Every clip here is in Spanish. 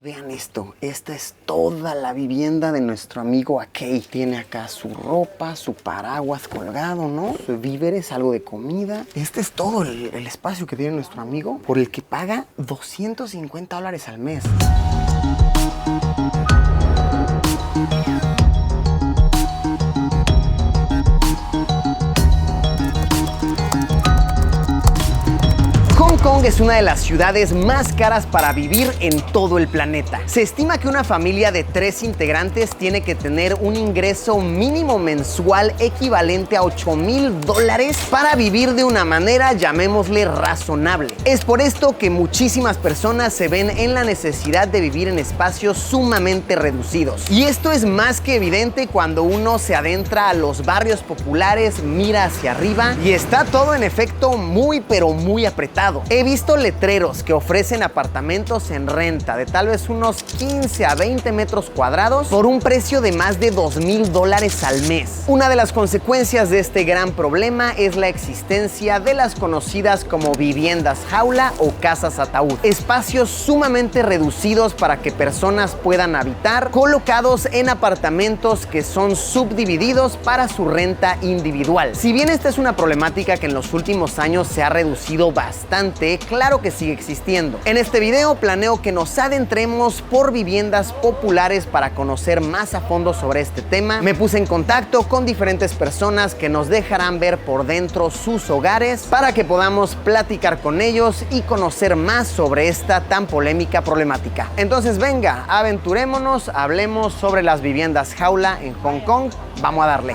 Vean esto, esta es toda la vivienda de nuestro amigo Akei. Tiene acá su ropa, su paraguas colgado, ¿no? Sus víveres, algo de comida. Este es todo el espacio que tiene nuestro amigo, por el que paga $250 al mes. Hong Kong es una de las ciudades más caras para vivir en todo el planeta. Se estima que una familia de 3 integrantes tiene que tener un ingreso mínimo mensual equivalente a $8,000 para vivir de una manera, llamémosle, razonable. Es por esto que muchísimas personas se ven en la necesidad de vivir en espacios sumamente reducidos. Y esto es más que evidente cuando uno se adentra a los barrios populares, mira hacia arriba y está todo en efecto muy pero muy apretado. He visto letreros que ofrecen apartamentos en renta de tal vez unos 15 a 20 metros cuadrados por un precio de más de $2,000 al mes. Una de las consecuencias de este gran problema es la existencia de las conocidas como viviendas jaula o casas ataúd. Espacios sumamente reducidos para que personas puedan habitar, colocados en apartamentos que son subdivididos para su renta individual. Si bien esta es una problemática que en los últimos años se ha reducido bastante, claro que sigue existiendo. En este video planeo que nos adentremos por viviendas populares para conocer más a fondo sobre este tema. Me puse en contacto con diferentes personas que nos dejarán ver por dentro sus hogares para que podamos platicar con ellos y conocer más sobre esta tan polémica problemática. Entonces venga, aventurémonos, hablemos sobre las viviendas jaula en Hong Kong. Vamos a darle.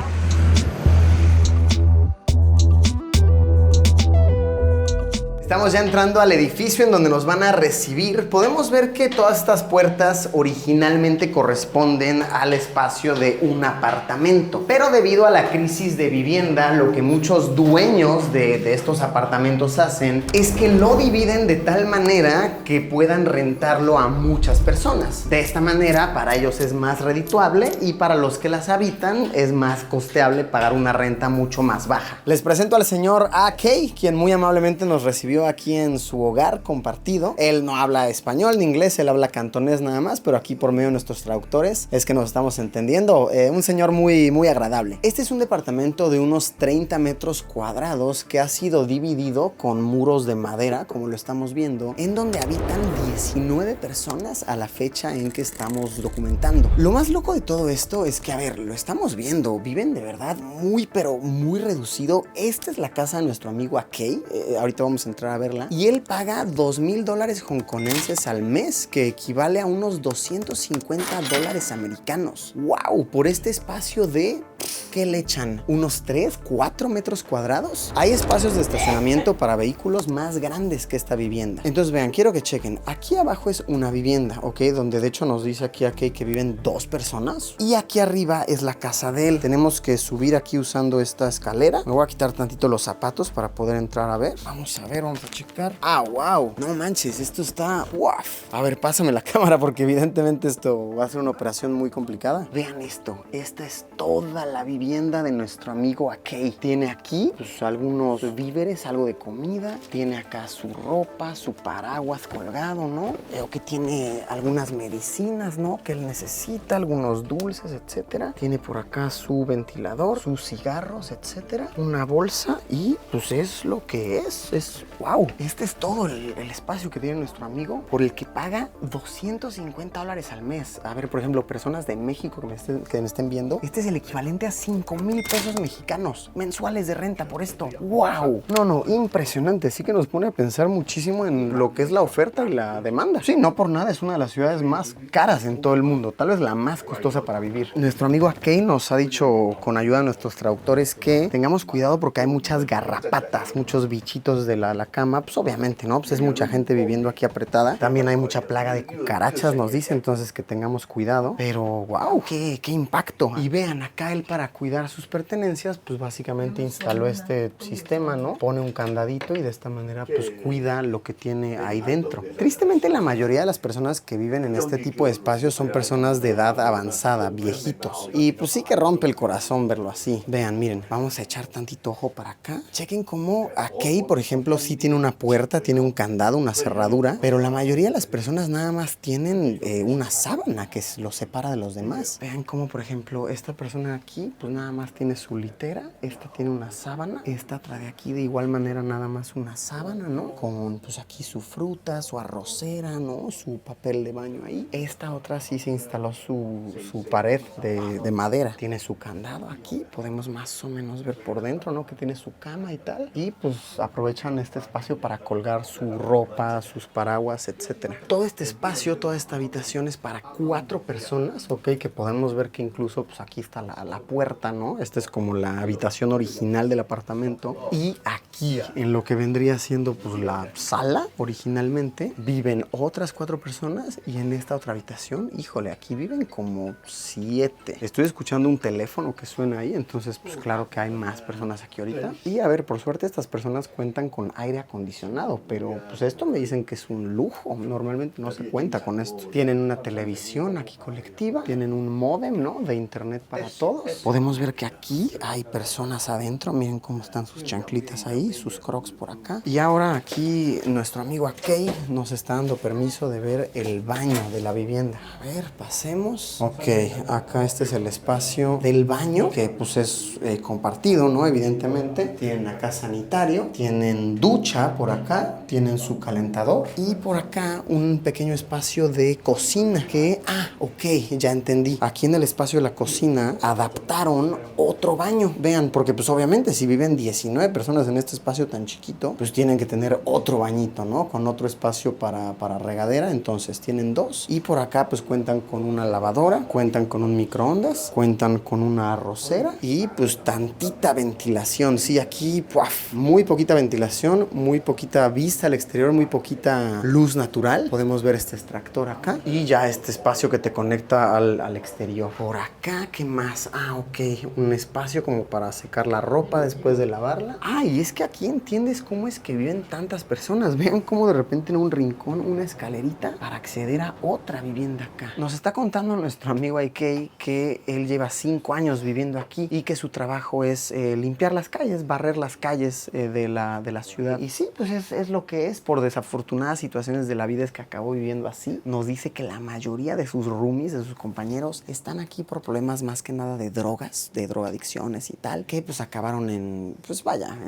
Estamos ya entrando al edificio en donde nos van a recibir. Podemos ver que todas estas puertas originalmente corresponden al espacio de un apartamento. Pero debido a la crisis de vivienda, lo que muchos dueños de estos apartamentos hacen es que lo dividen de tal manera que puedan rentarlo a muchas personas. De esta manera, para ellos es más redituable y para los que las habitan es más costeable pagar una renta mucho más baja. Les presento al señor Akei, quien muy amablemente nos recibió aquí en su hogar compartido. Él no habla español ni inglés, él habla cantonés nada más, pero aquí por medio de nuestros traductores es que nos estamos entendiendo. Un señor muy agradable. Este es un departamento de unos 30 metros cuadrados que ha sido dividido con muros de madera, como lo estamos viendo, en donde habitan 19 personas a la fecha en que estamos documentando. Lo más loco de todo esto es que, a ver, lo estamos viendo, viven de verdad muy pero muy reducido. Esta es la casa de nuestro amigo Akei. Ahorita vamos a entrar a verla. Y él paga $2,000 hongkonenses al mes, que equivale a unos $250 americanos. ¡Wow! Por este espacio de... ¿qué le echan? ¿Unos 3, 4 metros cuadrados? Hay espacios de estacionamiento para vehículos más grandes que esta vivienda. Entonces vean, quiero que chequen. Aquí abajo es una vivienda, ¿ok? Donde de hecho nos dice aquí que viven 2 personas. Y aquí arriba es la casa de él. Tenemos que subir aquí usando esta escalera. Me voy a quitar tantito los zapatos para poder entrar a ver. Vamos a ver, vamos a checar. ¡Ah, wow! No manches, esto está... ¡Waf! A ver, pásame la cámara porque evidentemente esto va a ser una operación muy complicada. Vean esto. Esta es toda la vivienda de nuestro amigo Akei. Tiene aquí pues, algunos víveres, algo de comida. Tiene acá su ropa, su paraguas colgado, ¿no? Veo que tiene algunas medicinas, ¿no? Que él necesita, algunos dulces, etcétera. Tiene por acá su ventilador, sus cigarros, etcétera. Una bolsa y pues es lo que es. ¡Wow! Este es todo el espacio que tiene nuestro amigo, por el que paga $250 al mes. A ver, por ejemplo, personas de México que me estén viendo, este es el equivalente a 5,000 pesos mexicanos mensuales de renta por esto. ¡Wow! No, impresionante. Sí que nos pone a pensar muchísimo en lo que es la oferta y la demanda. Sí, no por nada, es una de las ciudades más caras en todo el mundo, tal vez la más costosa para vivir. Nuestro amigo Akei nos ha dicho, con ayuda de nuestros traductores, que tengamos cuidado porque hay muchas garrapatas, muchos bichitos de la cama. Pues obviamente, ¿no? Pues es mucha gente viviendo aquí apretada. También hay mucha plaga de cucarachas, nos dice, entonces que tengamos cuidado. Pero, wow, qué impacto. Y vean, acá él para cuidar cuidar sus pertenencias, pues básicamente instaló este sistema, ¿no? Pone un candadito y de esta manera pues cuida lo que tiene ahí dentro. Tristemente la mayoría de las personas que viven en este tipo de espacios son personas de edad avanzada, viejitos. Y pues sí que rompe el corazón verlo así. Vean, miren, vamos a echar tantito ojo para acá. Chequen cómo Akei, por ejemplo, sí tiene una puerta, tiene un candado, una cerradura, pero la mayoría de las personas nada más tienen una sábana que lo separa de los demás. Vean cómo, por ejemplo, esta persona aquí, pues nada más tiene su litera, esta tiene una sábana, esta trae aquí de igual manera nada más una sábana, ¿no? Con pues aquí su fruta, su arrocera, ¿no? Su papel de baño ahí. Esta otra sí se instaló su pared de madera. Tiene su candado aquí, podemos más o menos ver por dentro, ¿no? Que tiene su cama y tal. Y pues aprovechan este espacio para colgar su ropa, sus paraguas, etcétera. Todo este espacio, toda esta habitación es para 4 personas, ¿ok? Que podemos ver que incluso pues aquí está la puerta, ¿no? Esta es como la habitación original del apartamento. Y aquí, en lo que vendría siendo pues la sala originalmente, viven otras 4 personas y en esta otra habitación, híjole, aquí viven como 7. Estoy escuchando un teléfono que suena ahí, entonces pues claro que hay más personas aquí ahorita. Y a ver, por suerte estas personas cuentan con aire acondicionado, pero pues esto me dicen que es un lujo, normalmente no se cuenta con esto. Tienen una televisión aquí colectiva, tienen un módem, ¿no? De internet para todos. Podemos ver que aquí hay personas adentro, miren cómo están sus chanclitas ahí, sus crocs por acá. Y ahora aquí nuestro amigo Akei nos está dando permiso de ver el baño de la vivienda. A ver, pasemos. Ok, acá este es el espacio del baño, que pues es compartido, ¿no? Evidentemente. Tienen acá sanitario, tienen ducha por acá, tienen su calentador y por acá un pequeño espacio de cocina que, ok, ya entendí. Aquí en el espacio de la cocina adaptaron otro baño. Vean, porque pues obviamente si viven 19 personas en este espacio tan chiquito, pues tienen que tener otro bañito, ¿no? Con otro espacio para regadera, entonces tienen 2. Y por acá pues cuentan con una lavadora, cuentan con un microondas, cuentan con una arrocera y pues tantita ventilación. Sí, aquí muy poquita ventilación, muy poquita vista al exterior, muy poquita luz natural. Podemos ver este extractor acá y ya este espacio que te conecta al exterior. Por acá, ¿qué más? Ok, un espacio como para secar la ropa después de lavarla. Y es que aquí entiendes cómo es que viven tantas personas. Vean cómo de repente en un rincón, una escalerita para acceder a otra vivienda acá. Nos está contando nuestro amigo Akei que él lleva 5 años viviendo aquí y que su trabajo es limpiar las calles, barrer las calles de la ciudad. Y sí, pues es lo que es. Por desafortunadas situaciones de la vida es que acabó viviendo así. Nos dice que la mayoría de sus roomies, de sus compañeros, están aquí por problemas más que nada de drogas, de drogadicciones y tal, que pues acabaron en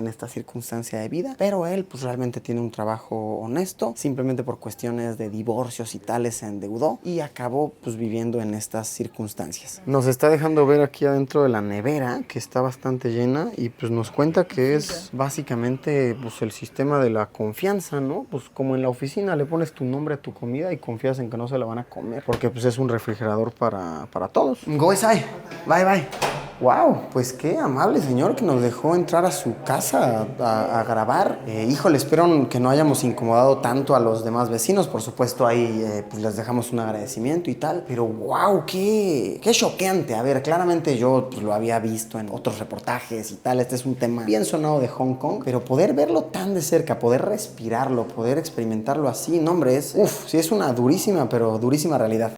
esta circunstancia de vida. Pero él pues realmente tiene un trabajo honesto, simplemente por cuestiones de divorcios y tales se endeudó y acabó pues viviendo en estas circunstancias. Nos está dejando ver aquí adentro de la nevera que está bastante llena y pues nos cuenta que es básicamente pues el sistema de la confianza, ¿no? Pues como en la oficina le pones tu nombre a tu comida y confías en que no se la van a comer porque pues es un refrigerador para todos. Goesai, bye. Wow, pues qué amable señor que nos dejó entrar a su casa a grabar. Híjole, espero que no hayamos incomodado tanto a los demás vecinos. Por supuesto, ahí pues les dejamos un agradecimiento y tal. Pero wow, qué choqueante. A ver, claramente yo pues, lo había visto en otros reportajes y tal. Este es un tema bien sonado de Hong Kong. Pero poder verlo tan de cerca, poder respirarlo, poder experimentarlo así, no hombre, sí es una durísima, pero durísima realidad.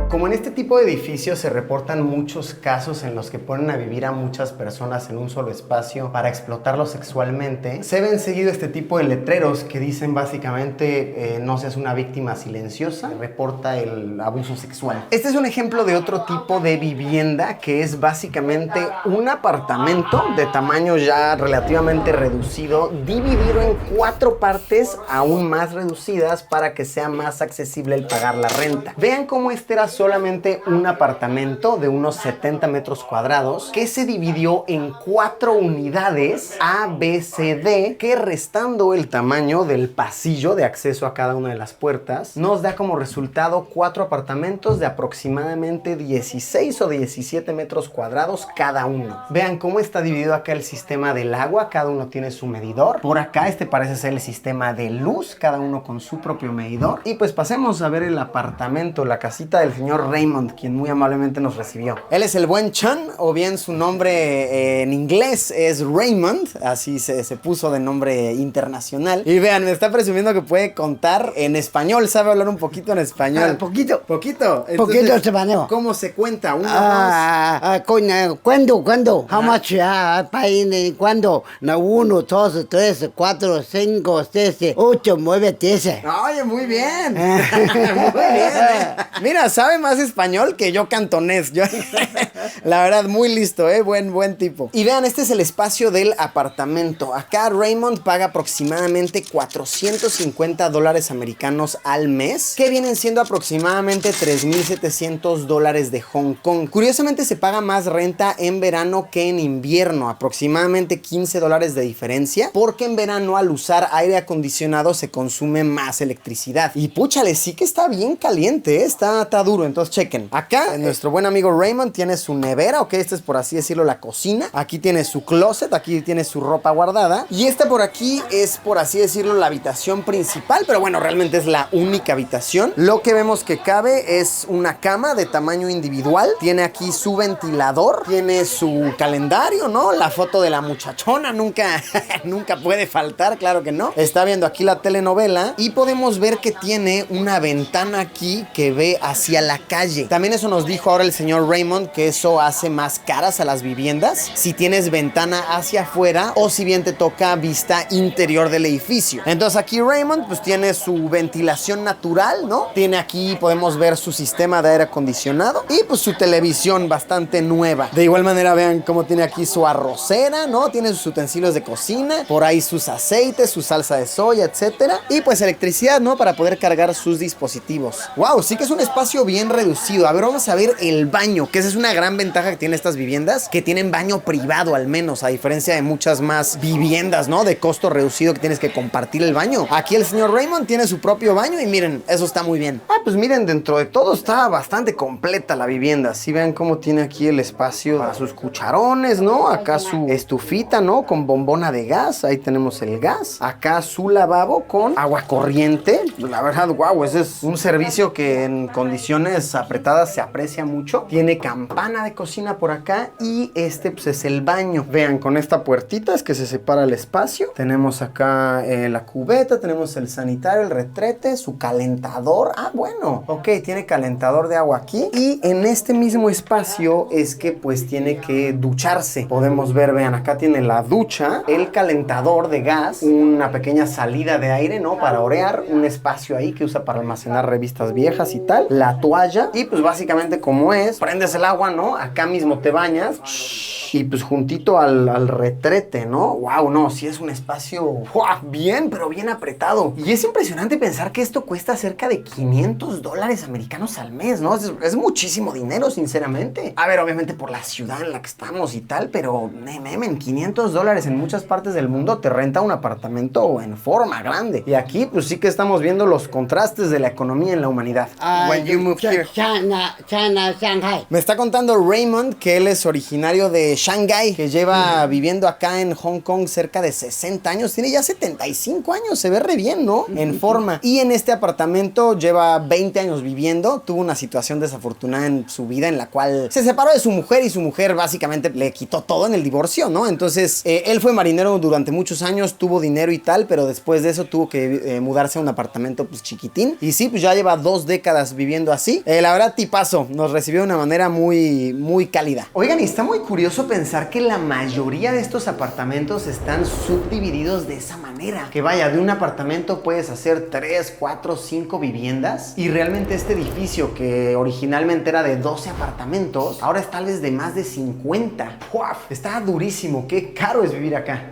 Como en este tipo de edificios se reportan muchos casos en los que ponen a vivir a muchas personas en un solo espacio para explotarlos sexualmente, se ven seguido este tipo de letreros que dicen básicamente no seas una víctima silenciosa, reporta el abuso sexual. Este es un ejemplo de otro tipo de vivienda que es básicamente un apartamento de tamaño ya relativamente reducido, dividido en 4 partes aún más reducidas para que sea más accesible el pagar la renta. Vean cómo este era solamente precisamente un apartamento de unos 70 metros cuadrados que se dividió en 4 unidades A, B, C, D, que restando el tamaño del pasillo de acceso a cada una de las puertas, nos da como resultado 4 apartamentos de aproximadamente 16 o 17 metros cuadrados cada uno. Vean cómo está dividido acá el sistema del agua, cada uno tiene su medidor. Por acá este parece ser el sistema de luz, cada uno con su propio medidor. Y pues pasemos a ver el apartamento, la casita del señor Raymond, quien muy amablemente nos recibió. Él es el buen Chan, o bien su nombre en inglés es Raymond, así se puso de nombre internacional. Y vean, me está presumiendo que puede contar en español, sabe hablar un poquito en español. Poquito. Poquito. Entonces, Poquito español. ¿cómo se cuenta? Uno, ¿Cuándo? How much? ¿Cuándo? No, 1, 2, 3, 4, 5, 6, 8, 9, 10. Oye, muy bien. Muy bien. Mira, sabe más español que yo cantonés. La verdad, muy listo, buen tipo. Y vean, este es el espacio del apartamento. Acá Raymond paga aproximadamente $450 americanos al mes, que vienen siendo aproximadamente $3,700 de Hong Kong. Curiosamente se paga más renta en verano que en invierno, aproximadamente $15 de diferencia, porque en verano al usar aire acondicionado se consume más electricidad. Y púchale, sí que está bien caliente, está duro. Entonces chequen, acá nuestro buen amigo Raymond tiene su nevera, ok, esta es por así decirlo la cocina. Aquí tiene su closet, aquí tiene su ropa guardada. Y esta por aquí es por así decirlo la habitación principal, pero bueno, realmente es la única habitación. Lo que vemos que cabe es una cama de tamaño individual. Tiene aquí su ventilador, tiene su calendario, ¿no? La foto de la muchachona nunca puede faltar, claro que no. Está viendo aquí la telenovela y podemos ver que tiene una ventana aquí que ve hacia la calle. También eso nos dijo ahora el señor Raymond, que eso hace más caras a las viviendas si tienes ventana hacia afuera o si bien te toca vista interior del edificio. Entonces aquí Raymond pues tiene su ventilación natural, ¿no? Tiene aquí, podemos ver su sistema de aire acondicionado y pues su televisión bastante nueva. De igual manera vean cómo tiene aquí su arrocera, ¿no? Tiene sus utensilios de cocina, por ahí sus aceites, su salsa de soya, etcétera. Y pues electricidad, ¿no? Para poder cargar sus dispositivos. Wow, sí que es un espacio bien reducido. A ver, vamos a ver el baño, que esa es una gran ventaja que tienen estas viviendas, que tienen baño privado al menos, a diferencia de muchas más viviendas, ¿no? De costo reducido que tienes que compartir el baño. Aquí el señor Raymond tiene su propio baño y miren, eso está muy bien. Pues miren, dentro de todo está bastante completa la vivienda. Si vean cómo tiene aquí el espacio para sus cucharones, ¿no? Acá su estufita, ¿no? Con bombona de gas, ahí tenemos el gas. Acá su lavabo con agua corriente. La verdad, wow, ese es un servicio que en condiciones apretadas se aprecia mucho. Tiene campana de cocina por acá y este pues es el baño. Vean, con esta puertita es que se separa el espacio. Tenemos acá la cubeta, tenemos el sanitario, el retrete, su calentador. Bueno, ok, tiene calentador de agua aquí. Y en este mismo espacio es que pues tiene que ducharse. Podemos ver, vean, acá tiene la ducha, el calentador de gas, una pequeña salida de aire, ¿no? Para orear, un espacio ahí que usa para almacenar revistas viejas y tal, la toalla. Y pues básicamente como es, prendes el agua, ¿no? Acá mismo te bañas. Y pues juntito al retrete, ¿no? Wow, no, sí es un espacio bien, pero bien apretado. Y es impresionante pensar que esto cuesta cerca de $500 americanos al mes, ¿no? Es muchísimo dinero, sinceramente. A ver, obviamente por la ciudad en la que estamos y tal, pero $500 en muchas partes del mundo te renta un apartamento en forma grande. Y aquí pues sí que estamos viendo los contrastes de la economía en la humanidad. When you moved here. China, Shanghai. Me está contando Raymond que él es originario de Shanghái, que lleva viviendo acá en Hong Kong cerca de 60 años. Tiene ya 75 años, se ve re bien, ¿no? En forma. Y en este apartamento lleva 20 años viviendo. Tuvo una situación desafortunada en su vida en la cual se separó de su mujer y su mujer básicamente le quitó todo en el divorcio, ¿no? Entonces, él fue marinero durante muchos años, tuvo dinero y tal, pero después de eso tuvo que mudarse a un apartamento pues chiquitín. Y sí, pues ya lleva 2 décadas viviendo así. La verdad, tipazo. Nos recibió de una manera muy cálida. Oigan, y está muy curioso pensar que la mayoría de estos apartamentos están subdivididos de esa manera. Que vaya, de un apartamento puedes hacer 3, 4, 5 viviendas. Y realmente este edificio que originalmente era de 12 apartamentos, ahora es tal vez de más de 50. ¡Wow! Está durísimo. Qué caro es vivir acá.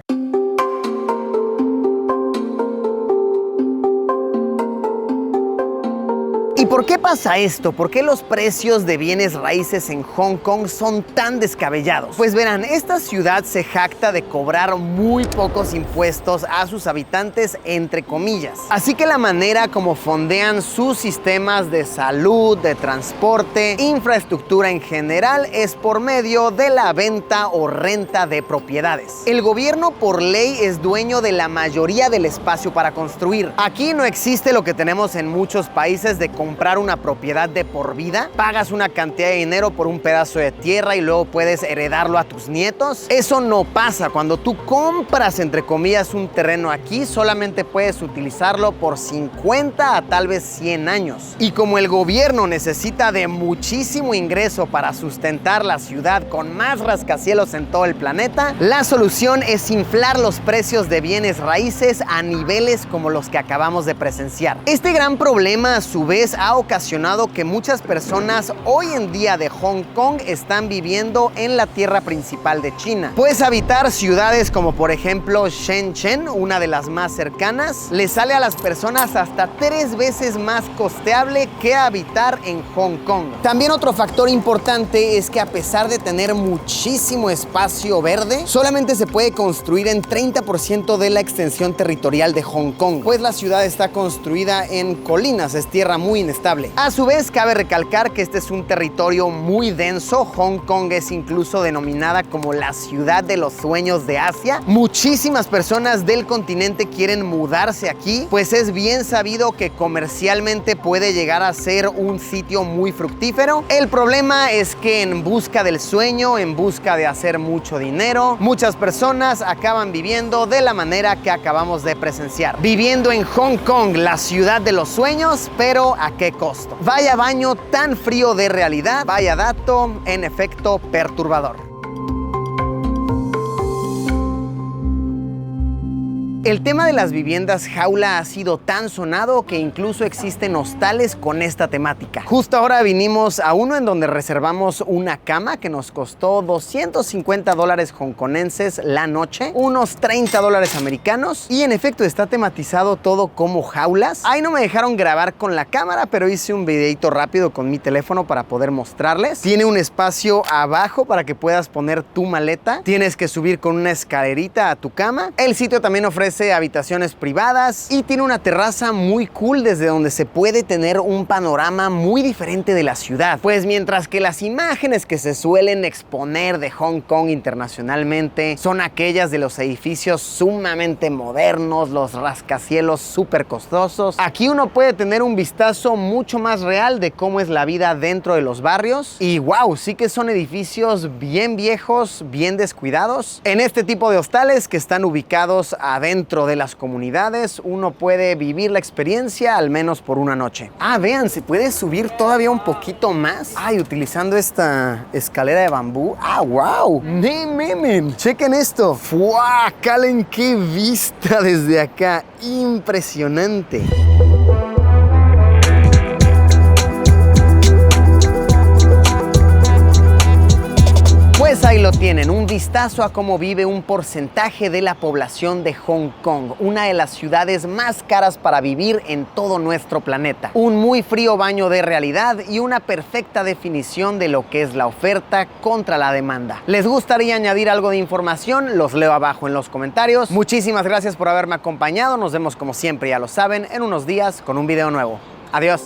por qué pasa esto? ¿Por qué los precios de bienes raíces en Hong Kong son tan descabellados? Pues verán, esta ciudad se jacta de cobrar muy pocos impuestos a sus habitantes, entre comillas. Así que la manera como fondean sus sistemas de salud, de transporte, infraestructura en general, es por medio de la venta o renta de propiedades. El gobierno por ley es dueño de la mayoría del espacio para construir. Aquí no existe lo que tenemos en muchos países de comprar una propiedad de por vida, pagas una cantidad de dinero por un pedazo de tierra y luego puedes heredarlo a tus nietos. Eso no pasa. Cuando tú compras, entre comillas, un terreno aquí, solamente puedes utilizarlo por 50 a tal vez 100 años. Y como el gobierno necesita de muchísimo ingreso para sustentar la ciudad con más rascacielos en todo el planeta, la solución es inflar los precios de bienes raíces a niveles como los que acabamos de presenciar. Este gran problema a su vez ha ocasionado que muchas personas hoy en día de Hong Kong están viviendo en la tierra principal de China. Puedes habitar ciudades como por ejemplo Shenzhen, una de las más cercanas, le sale a las personas hasta 3 veces más costeable que habitar en Hong Kong. También otro factor importante es que a pesar de tener muchísimo espacio verde, solamente se puede construir en 30% de la extensión territorial de Hong Kong, pues la ciudad está construida en colinas, es tierra muy inestable. A su vez, cabe recalcar que este es un territorio muy denso. Hong Kong es incluso denominada como la ciudad de los sueños de Asia. Muchísimas personas del continente quieren mudarse aquí, pues es bien sabido que comercialmente puede llegar a ser un sitio muy fructífero. El problema es que en busca del sueño, en busca de hacer mucho dinero, muchas personas acaban viviendo de la manera que acabamos de presenciar. Viviendo en Hong Kong, la ciudad de los sueños, pero ¿a qué costo? Vaya baño tan frío de realidad, vaya dato en efecto perturbador. El tema de las viviendas jaula ha sido tan sonado que incluso existen hostales con esta temática. Justo ahora vinimos a uno en donde reservamos una cama que nos costó $250 hongkonenses la noche, unos $30 americanos, y en efecto está tematizado todo como jaulas. Ahí no me dejaron grabar con la cámara, pero hice un videito rápido con mi teléfono para poder mostrarles. Tiene un espacio abajo para que puedas poner tu maleta. Tienes que subir con una escalerita a tu cama. El sitio también ofrece habitaciones privadas y tiene una terraza muy cool desde donde se puede tener un panorama muy diferente de la ciudad. Pues mientras que las imágenes que se suelen exponer de Hong Kong internacionalmente son aquellas de los edificios sumamente modernos, los rascacielos súper costosos, aquí uno puede tener un vistazo mucho más real de cómo es la vida dentro de los barrios. Y wow, sí que son edificios bien viejos, bien descuidados. En este tipo de hostales que están ubicados adentro de las comunidades, uno puede vivir la experiencia al menos por una noche. Ah, vean, se puede subir todavía un poquito más. Ay, utilizando esta escalera de bambú. Ah, wow. Memen. Chequen esto. ¡Fua! Calen, qué vista desde acá. Impresionante. Pues ahí lo tienen, un vistazo a cómo vive un porcentaje de la población de Hong Kong, una de las ciudades más caras para vivir en todo nuestro planeta. Un muy frío baño de realidad y una perfecta definición de lo que es la oferta contra la demanda. ¿Les gustaría añadir algo de información? Los leo abajo en los comentarios. Muchísimas gracias por haberme acompañado. Nos vemos como siempre, ya lo saben, en unos días con un video nuevo. Adiós.